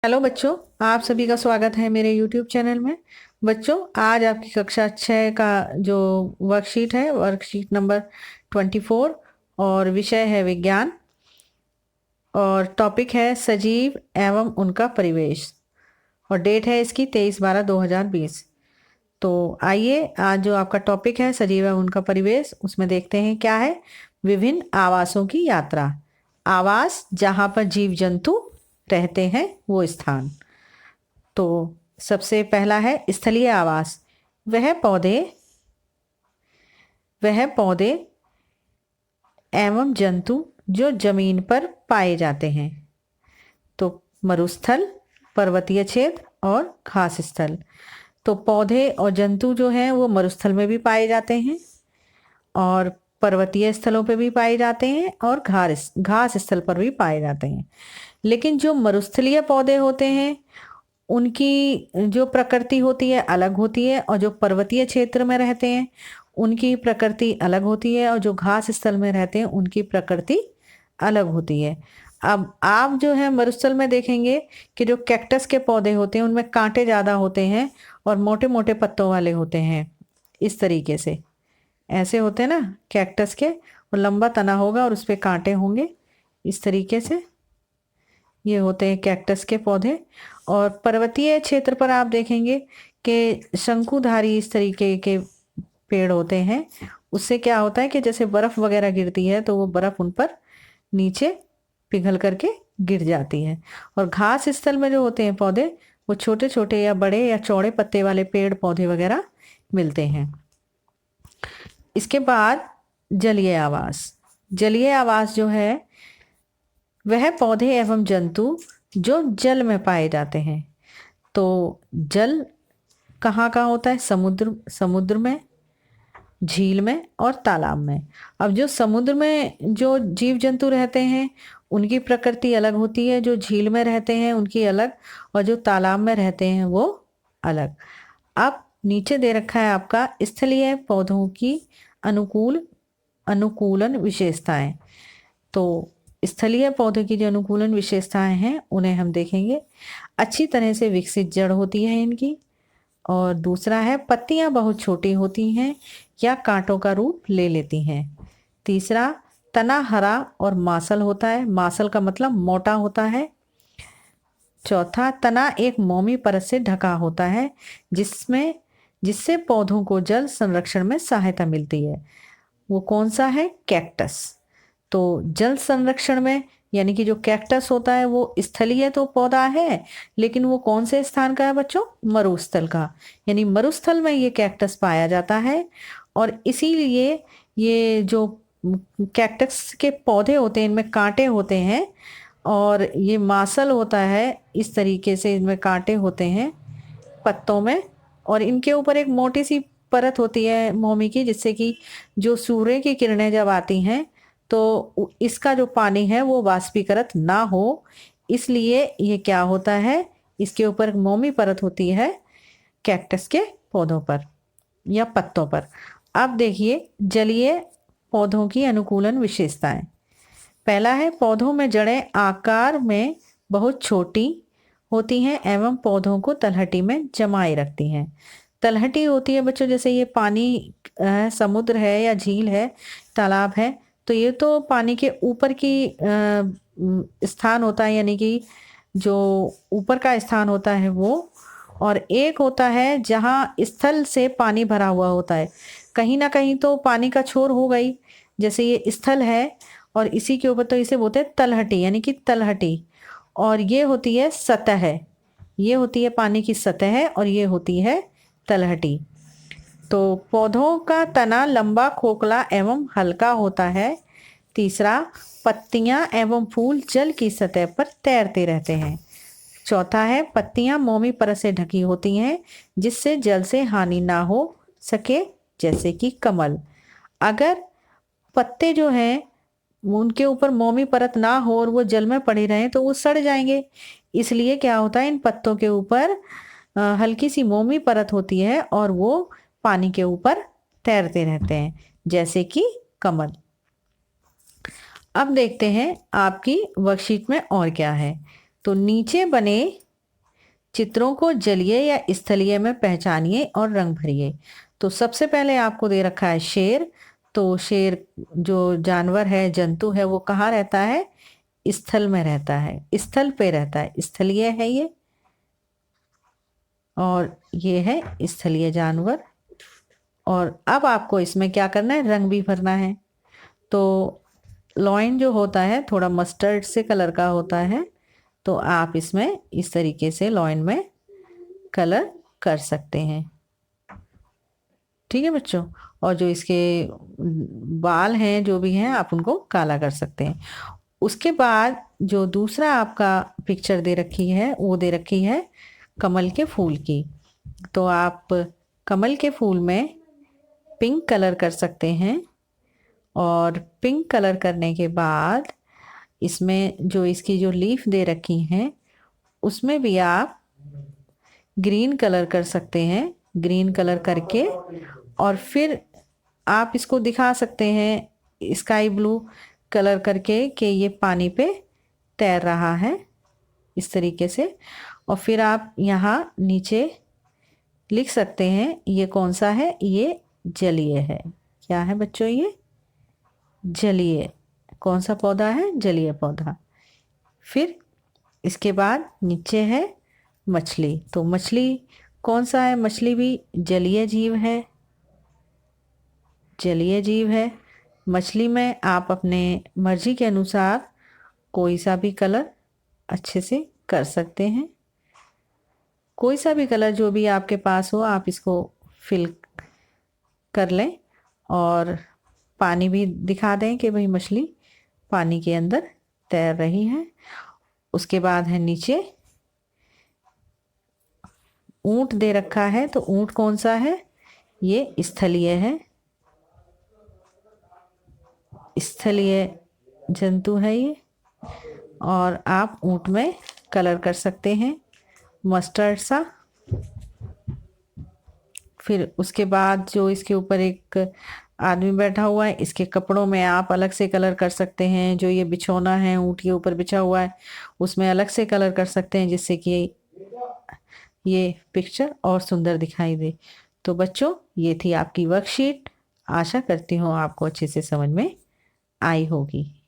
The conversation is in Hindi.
हेलो बच्चों, आप सभी का स्वागत है मेरे YouTube चैनल में। बच्चों, आज आपकी कक्षा 6 का जो वर्कशीट है, वर्कशीट नंबर 24 और विषय है विज्ञान और टॉपिक है सजीव एवं उनका परिवेश और डेट है इसकी 23/12/2020। तो आइए, आज जो आपका टॉपिक है सजीव एवं उनका परिवेश, उसमें देखते हैं क्या है। विभिन्न आवासों की यात्रा। आवास जहाँ पर जीव जंतु रहते हैं वो स्थान। तो सबसे पहला है स्थलीय आवास। वह पौधे वह पौधे एवं जंतु जो जमीन पर पाए जाते हैं। तो मरुस्थल, पर्वतीय क्षेत्र और घास स्थल। तो पौधे और जंतु जो हैं वो मरुस्थल में भी पाए जाते हैं और पर्वतीय स्थलों पे भी पाए जाते हैं और घास घास स्थल पर भी पाए जाते हैं। लेकिन जो मरुस्थलीय पौधे होते हैं उनकी जो प्रकृति होती है अलग होती है और जो पर्वतीय क्षेत्र में रहते हैं उनकी प्रकृति अलग होती है और जो घास स्थल में रहते हैं उनकी प्रकृति अलग होती है। अब आप जो है मरुस्थल में देखेंगे कि जो कैक्टस के पौधे होते हैं उनमें कांटे ज़्यादा होते हैं और मोटे मोटे पत्तों वाले होते हैं। इस तरीके से ऐसे होते हैं ना कैक्टस के, वो लंबा तना होगा और उस पर कांटे होंगे। इस तरीके से ये होते हैं कैक्टस के पौधे। और पर्वतीय क्षेत्र पर आप देखेंगे कि शंकुधारी इस तरीके के पेड़ होते हैं। उससे क्या होता है कि जैसे बर्फ वगैरह गिरती है तो वो बर्फ उन पर नीचे पिघल करके गिर जाती है। और घास स्थल में जो होते हैं पौधे वो छोटे छोटे या बड़े या चौड़े पत्ते वाले पेड़ पौधे वगैरह मिलते हैं। इसके बाद जलीय आवास। जलीय आवास जो है वह पौधे एवं जंतु जो जल में पाए जाते हैं। तो जल कहाँ कहाँ होता है? समुद्र में, झील में और तालाब में। अब जो समुद्र में जो जीव जंतु रहते हैं उनकी प्रकृति अलग होती है, जो झील में रहते हैं उनकी अलग, और जो तालाब में रहते हैं वो अलग। अब नीचे दे रखा है आपका स्थलीय पौधों की अनुकूलन विशेषताएं। तो स्थलीय पौधे की जो अनुकूलन विशेषताएं हैं उन्हें हम देखेंगे। अच्छी तरह से विकसित जड़ होती है इनकी। और दूसरा है पत्तियां बहुत छोटी होती हैं या कांटों का रूप ले लेती हैं। तीसरा, तना हरा और मांसल होता है। मांसल का मतलब मोटा होता है। चौथा, तना एक मोमी परत से ढका होता है जिससे पौधों को जल संरक्षण में सहायता मिलती है। वो कौन सा है? कैक्टस। तो जल संरक्षण में यानी कि जो कैक्टस होता है वो स्थलीय तो पौधा है, लेकिन वो कौन से स्थान का है बच्चों? मरुस्थल का। यानी मरुस्थल में ये कैक्टस पाया जाता है और इसीलिए ये जो कैक्टस के पौधे होते हैं इनमें कांटे होते हैं और ये मांसल होता है। इस तरीके से इनमें कांटे होते हैं पत्तों में और इनके ऊपर एक मोटी सी परत होती है मोमी की, जिससे कि जो सूर्य की किरणें जब आती हैं तो इसका जो पानी है वो वाष्पीकृत ना हो, इसलिए ये क्या होता है, इसके ऊपर मोमी परत होती है कैक्टस के पौधों पर या पत्तों पर। अब देखिए जलीय पौधों की अनुकूलन विशेषताएं। पहला है पौधों में जड़ें आकार में बहुत छोटी होती हैं एवं पौधों को तलहटी में जमाए रखती हैं। तलहटी होती है बच्चों, जैसे ये पानी समुद्र है या झील है, तालाब है, तो ये तो पानी के ऊपर की स्थान होता है, यानी कि जो ऊपर का स्थान होता है वो। और एक होता है जहाँ स्थल से पानी भरा हुआ होता है। कहीं ना कहीं तो पानी का छोर हो गई, जैसे ये स्थल है और इसी के ऊपर, तो इसे बोलते हैं तलहटी, यानी कि तलहटी। और ये होती है सतह, ये होती है पानी की सतह और ये होती है तलहटी। तो पौधों का तना लंबा, खोखला एवं हल्का होता है। तीसरा, पत्तियां एवं फूल जल की सतह पर तैरते रहते हैं। चौथा है पत्तियां मोमी परत से ढकी होती हैं जिससे जल से हानि ना हो सके, जैसे कि कमल। अगर पत्ते जो हैं उनके ऊपर मोमी परत ना हो और वो जल में पड़े रहें तो वो सड़ जाएंगे। इसलिए क्या होता है, इन पत्तों के ऊपर हल्की सी मोमी परत होती है और वो पानी के ऊपर तैरते रहते हैं, जैसे कि कमल। अब देखते हैं आपकी वर्कशीट में और क्या है। तो नीचे बने चित्रों को जलीय या स्थलीय में पहचानिए और रंग भरिए। तो सबसे पहले आपको दे रखा है शेर। तो शेर जो जानवर है, जंतु है, वो कहाँ रहता है? स्थल में रहता है, स्थल पे रहता है, स्थलीय है ये। और ये है स्थलीय जानवर। और अब आपको इसमें क्या करना है? रंग भी भरना है। तो लॉइन जो होता है थोड़ा मस्टर्ड से कलर का होता है, तो आप इसमें इस तरीके से लॉइन में कलर कर सकते हैं। ठीक है बच्चों। और जो इसके बाल हैं जो भी हैं, आप उनको काला कर सकते हैं। उसके बाद जो दूसरा आपका पिक्चर दे रखी है, वो दे रखी है कमल के फूल की। तो आप कमल के फूल में पिंक कलर कर सकते हैं। और पिंक कलर करने के बाद इसमें जो इसकी जो लीफ दे रखी हैं, उसमें भी आप ग्रीन कलर कर सकते हैं। ग्रीन कलर करके और फिर आप इसको दिखा सकते हैं स्काई ब्लू कलर करके कि ये पानी पे तैर रहा है, इस तरीके से। और फिर आप यहाँ नीचे लिख सकते हैं ये कौन सा है? ये जलीय है। क्या है बच्चों? ये जलीय। कौन सा पौधा है? जलीय पौधा। फिर इसके बाद नीचे है मछली। तो मछली कौन सा है? मछली भी जलीय जीव है, जलीय जीव है। मछली में आप अपने मर्जी के अनुसार कोई सा भी कलर अच्छे से कर सकते हैं। कोई सा भी कलर जो भी आपके पास हो, आप इसको फिल कर लें। और पानी भी दिखा दें कि भाई मछली पानी के अंदर तैर रही है। उसके बाद है नीचे ऊंट दे रखा है। तो ऊंट कौन सा है? ये स्थलीय है, स्थलीय जंतु है ये। और आप ऊंट में कलर कर सकते हैं मस्टर्ड सा। फिर उसके बाद जो इसके ऊपर एक आदमी बैठा हुआ है, इसके कपड़ों में आप अलग से कलर कर सकते हैं। जो ये बिछौना है ऊंट के ऊपर बिछा हुआ है, उसमें अलग से कलर कर सकते हैं, जिससे कि ये पिक्चर और सुंदर दिखाई दे। तो बच्चों, ये थी आपकी वर्कशीट। आशा करती हूँ आपको अच्छे से समझ में आई होगी।